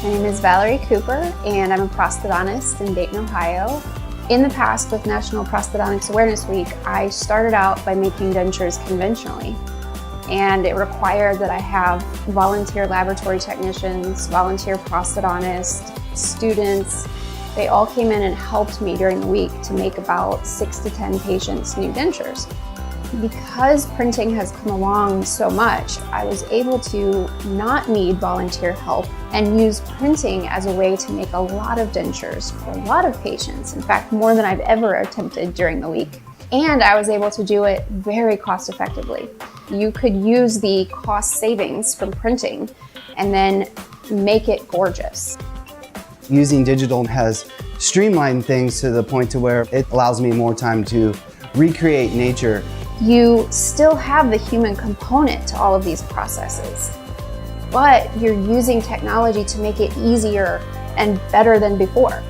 My name is Valerie Cooper, and I'm a prosthodontist in Dayton, Ohio. In the past, with National Prosthodontics Awareness Week, I started out by making dentures conventionally. And it required that I have volunteer laboratory technicians, volunteer prosthodontists, students. They all came in and helped me during the week to make about 6 to 10 patients new dentures. Because printing has come along so much, I was able to not need volunteer help and use printing as a way to make a lot of dentures for a lot of patients. In fact, more than I've ever attempted during the week. And I was able to do it very cost effectively. You could use the cost savings from printing and then make it gorgeous. Using digital has streamlined things to the point to where it allows me more time to recreate nature. You still have the human component to all of these processes, but you're using technology to make it easier and better than before.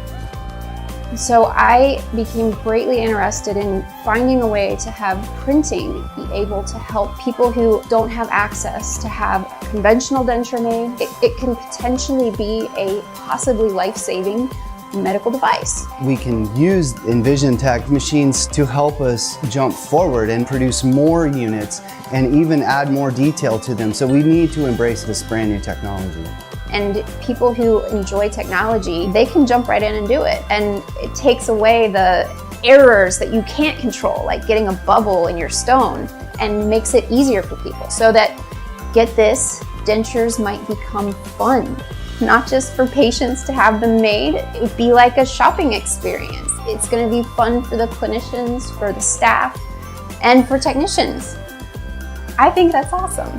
So I became greatly interested in finding a way to have printing be able to help people who don't have access to have conventional denture made. It can potentially be a possibly life-saving medical device. We can use EnvisionTEC machines to help us jump forward and produce more units and even add more detail to them. So we need to embrace this brand new technology. And people who enjoy technology, they can jump right in and do it. And it takes away the errors that you can't control, like getting a bubble in your stone, and makes it easier for people. So that, get this, dentures might become fun. Not just for patients to have them made, it would be like a shopping experience. It's going to be fun for the clinicians, for the staff, and for technicians. I think that's awesome.